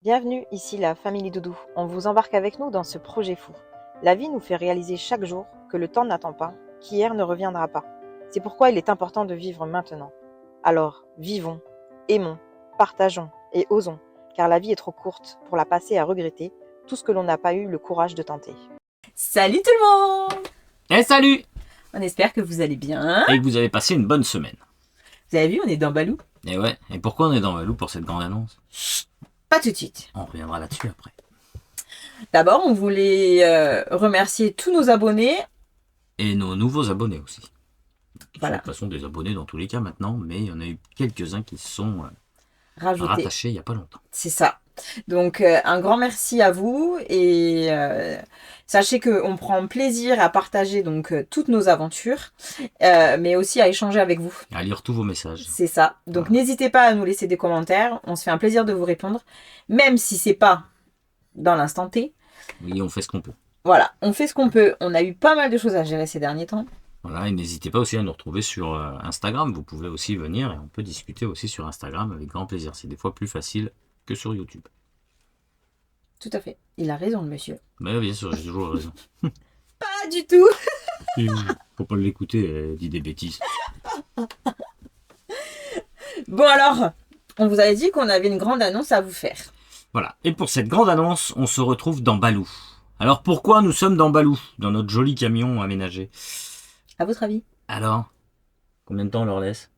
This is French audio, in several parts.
Bienvenue, ici la famille Doudou. On vous embarque avec nous dans ce projet fou. La vie nous fait réaliser chaque jour que le temps n'attend pas, qu'hier ne reviendra pas. C'est pourquoi il est important de vivre maintenant. Alors, vivons, aimons, partageons et osons, car la vie est trop courte pour la passer à regretter tout ce que l'on n'a pas eu le courage de tenter. Salut tout le monde! Et salut! On espère que vous allez bien. Et que vous avez passé une bonne semaine. Vous avez vu, on est dans Balou. Et ouais, et pourquoi on est dans Valou pour cette grande annonce? Pas tout de suite. On reviendra là-dessus après. D'abord, on voulait remercier tous nos abonnés. Et nos nouveaux abonnés aussi. Qui Voilà. sont de toute façon des abonnés dans tous les cas maintenant, mais il y en a eu quelques-uns qui se sont Rajoutés. rattachés il n'y a pas longtemps. C'est ça. Donc, un grand merci à vous et sachez qu'on prend plaisir à partager donc toutes nos aventures, mais aussi à échanger avec vous. À lire tous vos messages. C'est ça. Donc, Voilà. n'hésitez pas à nous laisser des commentaires. On se fait un plaisir de vous répondre, même si c'est pas dans l'instant T. Oui, on fait ce qu'on peut. Voilà, on fait ce qu'on peut. On a eu pas mal de choses à gérer ces derniers temps. Voilà, et n'hésitez pas aussi à nous retrouver sur Instagram. Vous pouvez aussi venir et on peut discuter aussi sur Instagram avec grand plaisir. C'est des fois plus facile que sur YouTube. Tout à fait. Il a raison, le monsieur. Mais bien sûr, j'ai toujours raison. Pas du tout. Faut pas l'écouter, elle dit des bêtises. Bon alors, on vous avait dit qu'on avait une grande annonce à vous faire. Voilà. Et pour cette grande annonce, on se retrouve dans Balou. Alors pourquoi nous sommes dans Balou, dans notre joli camion aménagé? À votre avis? Alors, combien de temps on leur laisse?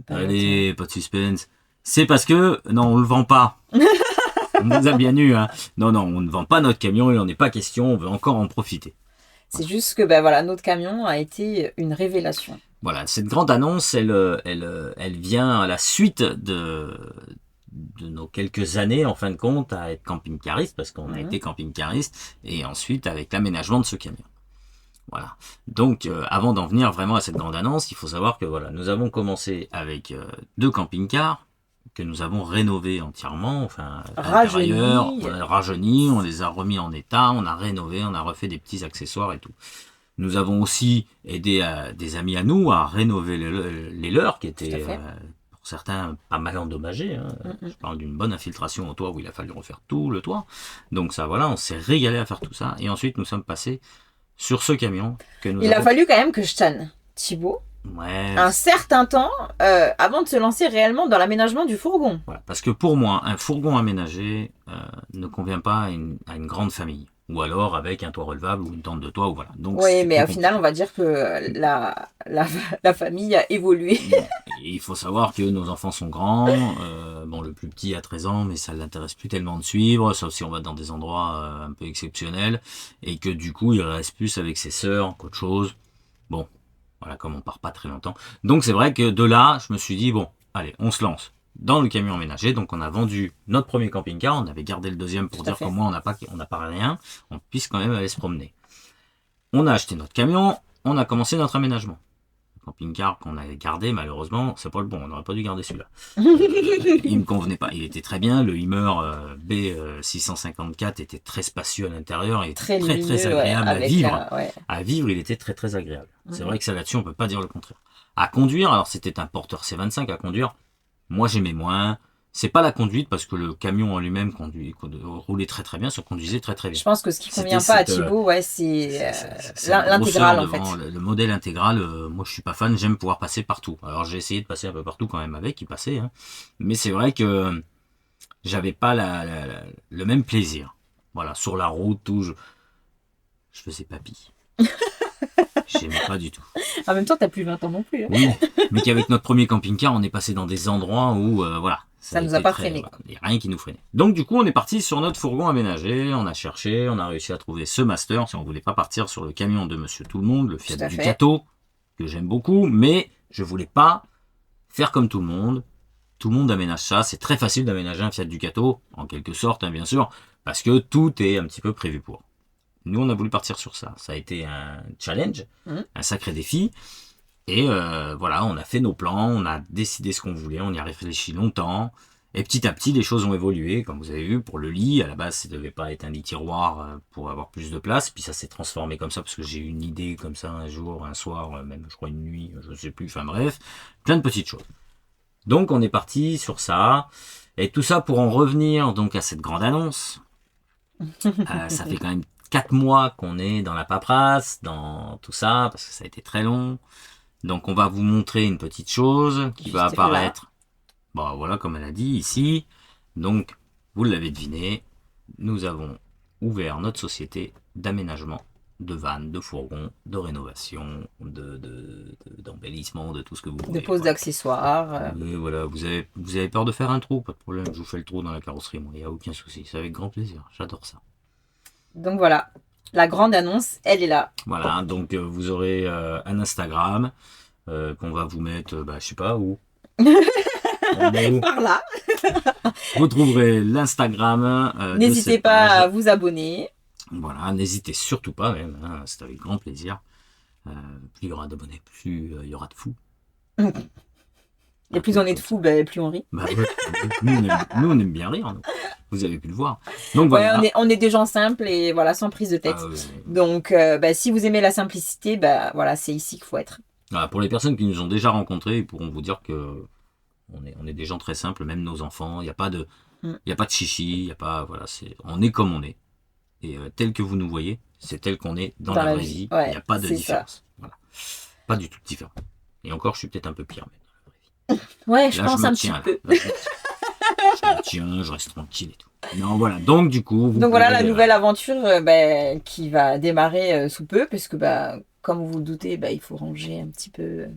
Pas Allez, pas de suspense. C'est parce que, non, on le vend pas. On nous a bien eu, hein. Non, on ne vend pas notre camion, il n'en est pas question, on veut encore en profiter. C'est juste que voilà, notre camion a été une révélation. Voilà, cette grande annonce, elle vient à la suite de nos quelques années, en fin de compte, à être camping-cariste, parce qu'on a été camping-cariste, et ensuite avec l'aménagement de ce camion. Voilà. Donc, avant d'en venir vraiment à cette grande annonce, il faut savoir que voilà, nous avons commencé avec 2 camping-cars que nous avons rénovés entièrement, enfin, l'intérieur, on a rajeuni, on les a remis en état, on a rénové, on a refait des petits accessoires et tout. Nous avons aussi aidé des amis à nous à rénover les leurs, qui étaient pour certains pas mal endommagés. Hein. Je parle d'une bonne infiltration au toit où il a fallu refaire tout le toit. Donc ça, voilà, on s'est régalé à faire tout ça. Et ensuite, nous sommes passés sur ce camion que nous Il a fallu quand même que je tanne Thibaut un certain temps avant de se lancer réellement dans l'aménagement du fourgon. Voilà, parce que pour moi, un fourgon aménagé ne convient pas à une grande famille. Ou alors avec un toit relevable ou une tente de toit. Ou voilà. Donc, oui, mais au final, on va dire que la famille a évolué. Il faut savoir que nos enfants sont grands. Bon, le plus petit a 13 ans, mais ça ne l'intéresse plus tellement de suivre, sauf si on va dans des endroits un peu exceptionnels. Et que du coup, il reste plus avec ses sœurs qu'autre chose. Bon, voilà, comme on part pas très longtemps. Donc c'est vrai que de là, je me suis dit, bon, allez, on se lance dans le camion aménagé. Donc on a vendu notre premier camping-car, on avait gardé le deuxième pour dire qu'au moins on n'a pas rien, on puisse quand même aller se promener. On a acheté notre camion, on a commencé notre aménagement. Le camping-car qu'on avait gardé, malheureusement, c'est pas le bon, on n'aurait pas dû garder celui-là. Il me convenait pas, il était très bien, le Hummer B654 était très spacieux à l'intérieur et très agréable à vivre. À vivre, il était très agréable. C'est vrai que ça là-dessus, on peut pas dire le contraire. À conduire, alors c'était un Porter C25 à conduire. Moi, j'aimais moins. C'est pas la conduite parce que le camion en lui-même roulait très bien, se conduisait très bien. Je pense que ce qui convient pas à Thibaut, c'est l'intégral en fait. Le modèle intégral, moi je suis pas fan, j'aime pouvoir passer partout. Alors j'ai essayé de passer un peu partout quand même avec, il passait. Hein. Mais c'est vrai que j'avais pas le même plaisir. Voilà, sur la route, tout, je faisais papy. J'aimais pas du tout. En même temps, t'as plus 20 ans non plus. Hein. Oui, mais qu'avec notre premier camping-car, on est passé dans des endroits où, voilà. Ça nous a pas freiné. Voilà, il n'y a rien qui nous freinait. Donc du coup, on est parti sur notre fourgon aménagé, on a cherché, on a réussi à trouver ce Master, si on voulait pas partir sur le camion de Monsieur Tout le Monde, le Fiat Ducato, que j'aime beaucoup, mais je voulais pas faire comme tout le monde. Tout le monde aménage ça, c'est très facile d'aménager un Fiat Ducato, en quelque sorte, hein, bien sûr, parce que tout est un petit peu prévu pour. Nous, on a voulu partir sur ça. Ça a été un challenge, un sacré défi. Et voilà, on a fait nos plans, on a décidé ce qu'on voulait, on y a réfléchi longtemps. Et petit à petit, les choses ont évolué. Comme vous avez vu, pour le lit, à la base, ça devait pas être un lit tiroir pour avoir plus de place. Puis ça s'est transformé comme ça parce que j'ai eu une idée comme ça un jour, un soir, même je crois une nuit, je sais plus. Enfin bref, plein de petites choses. Donc on est parti sur ça. Et tout ça pour en revenir donc à cette grande annonce. Ça fait quand même 4 mois qu'on est dans la paperasse, dans tout ça, parce que ça a été très long. Donc on va vous montrer une petite chose qui va Juste apparaître. Bon, voilà, comme elle a dit ici. Donc, vous l'avez deviné, nous avons ouvert notre société d'aménagement de vannes, de fourgons, de rénovation, d'embellissement, de tout ce que vous voulez. De pose d'accessoires. Voilà, vous avez peur de faire un trou, pas de problème, je vous fais le trou dans la carrosserie, moi, il n'y a aucun souci, c'est avec grand plaisir, j'adore ça. Donc voilà, la grande annonce, elle est là. Voilà, donc vous aurez un Instagram qu'on va vous mettre, je sais pas où. Par là. Vous trouverez l'Instagram. N'hésitez pas à vous abonner. Voilà, n'hésitez surtout pas même, hein, c'est avec grand plaisir. Plus il y aura d'abonnés, plus il y aura de fous. Et plus on est de fous, plus on rit. Bah, ouais, nous, on aime bien rire, nous. Vous avez pu le voir. Donc voilà. On est des gens simples et voilà, sans prise de tête. Donc si vous aimez la simplicité, voilà, c'est ici qu'il faut être. Voilà, pour les personnes qui nous ont déjà rencontrés, ils pourront vous dire que on est des gens très simples, même nos enfants. Il n'y a pas de chichi, il y a pas, voilà, on est comme on est. Et tel que vous nous voyez, c'est tel qu'on est dans la vraie vie. Il n'y a pas de différence. Voilà. Pas du tout différent. Et encore, je suis peut-être un peu pire, mais dans la vraie vie. Ouais, je pense un petit peu. Je me tiens, je reste tranquille et tout. Non, voilà. Donc, du coup. Donc voilà la nouvelle aventure qui va démarrer sous peu, puisque comme vous vous doutez, il faut ranger un petit peu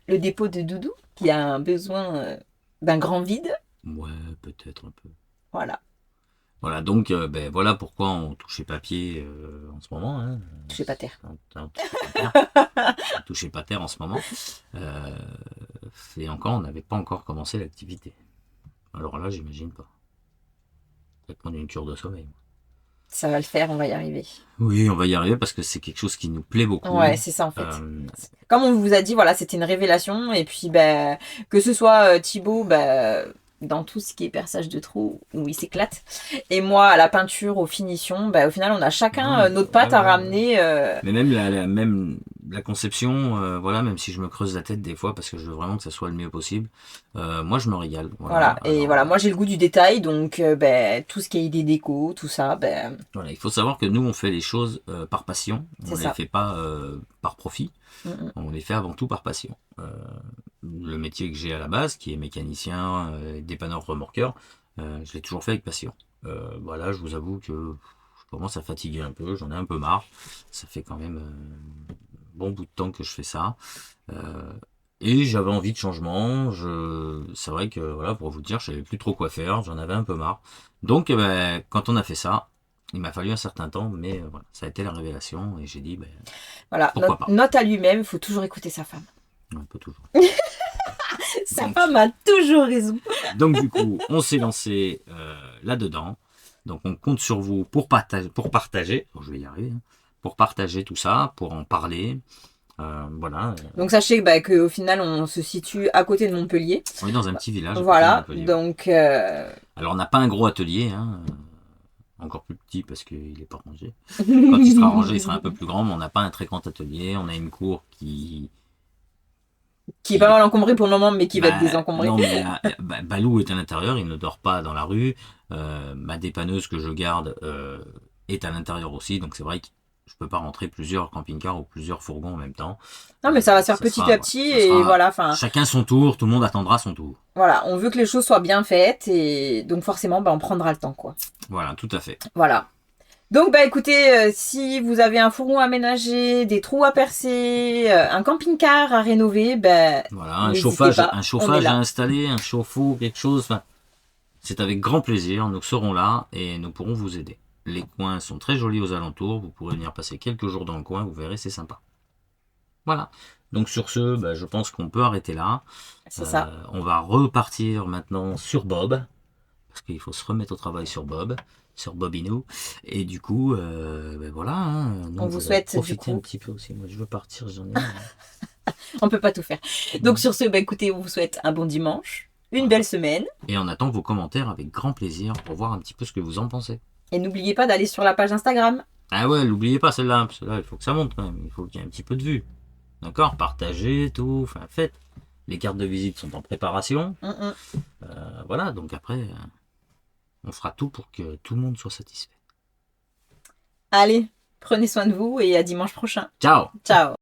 le dépôt de Doudou, qui a un besoin d'un grand vide. Ouais, peut-être un peu. Voilà. Voilà, donc voilà pourquoi on touchait papier en ce moment. Hein. Touchez pas terre. On touchait pas terre en ce moment. Et encore, on n'avait pas encore commencé l'activité. Alors là, j'imagine pas. Je vais prendre une cure de sommeil. Ça va le faire, on va y arriver. Oui, on va y arriver parce que c'est quelque chose qui nous plaît beaucoup. Ouais, c'est ça en fait. Comme on vous a dit, voilà, c'était une révélation. Et puis, que ce soit Thibaut, dans tout ce qui est perçage de trous, où il s'éclate, et moi à la peinture, aux finitions, au final, on a chacun notre patte à ramener. Mais même la conception, voilà, même si je me creuse la tête des fois parce que je veux vraiment que ça soit le mieux possible, moi je me régale. Voilà. Et voilà, moi j'ai le goût du détail, donc tout ce qui est idée déco, tout ça. Voilà, il faut savoir que nous on fait les choses par passion, on les fait pas par profit. On les fait avant tout par passion. Le métier que j'ai à la base, qui est mécanicien, dépanneur remorqueur, je l'ai toujours fait avec passion. Voilà, je vous avoue que je commence à fatiguer un peu, j'en ai un peu marre. Ça fait quand même un bon bout de temps que je fais ça. Et j'avais envie de changement. C'est vrai que, voilà, pour vous dire, je savais plus trop quoi faire, j'en avais un peu marre. Donc, quand on a fait ça, il m'a fallu un certain temps, mais voilà, ça a été la révélation et j'ai dit, voilà, pourquoi pas. Note à lui-même, il faut toujours écouter sa femme. Un peu toujours. Sa femme a toujours raison. Donc du coup, on s'est lancé là-dedans. Donc on compte sur vous pour partager. Je vais y arriver. Hein, pour partager tout ça, pour en parler. Voilà. Donc sachez qu'au final, on se situe à côté de Montpellier. On est dans un petit village. Voilà. Donc. Alors on n'a pas un gros atelier. Hein, encore plus petit parce qu'il n'est pas rangé. Quand il sera rangé, il sera un peu plus grand. Mais on n'a pas un très grand atelier. On a une cour qui est pas mal encombré pour le moment, mais qui va être désencombré. Non, mais Balou est à l'intérieur, il ne dort pas dans la rue. Ma dépanneuse que je garde est à l'intérieur aussi, donc c'est vrai que je peux pas rentrer plusieurs camping-cars ou plusieurs fourgons en même temps. Non, mais ça va se faire petit à petit et voilà. Chacun son tour, tout le monde attendra son tour. Voilà, on veut que les choses soient bien faites et donc forcément, on prendra le temps, quoi. Voilà, tout à fait. Voilà. Donc écoutez, si vous avez un fourgon aménagé, des trous à percer, un camping-car à rénover, voilà, un chauffage à installer, un chauffe-eau, quelque chose, c'est avec grand plaisir, nous serons là et nous pourrons vous aider. Les coins sont très jolis aux alentours, vous pourrez venir passer quelques jours dans le coin, vous verrez, c'est sympa. Voilà. Donc sur ce, je pense qu'on peut arrêter là. C'est ça. On va repartir maintenant sur Bob, parce qu'il faut se remettre au travail sur Bobinou. Et du coup, voilà. Hein, on vous souhaite profiter un petit peu aussi. Moi, je veux partir, j'en ai marre. On peut pas tout faire. Donc sur ce, écoutez, on vous souhaite un bon dimanche, une belle semaine. Et on attend vos commentaires avec grand plaisir pour voir un petit peu ce que vous en pensez. Et n'oubliez pas d'aller sur la page Instagram. Ah ouais, n'oubliez pas celle-là, parce que là, il faut que ça monte quand même. Il faut qu'il y ait un petit peu de vue. D'accord ? Partagez, tout, faites. Les cartes de visite sont en préparation. Mm. Voilà, donc après, on fera tout pour que tout le monde soit satisfait. Allez, prenez soin de vous et à dimanche prochain. Ciao! Ciao!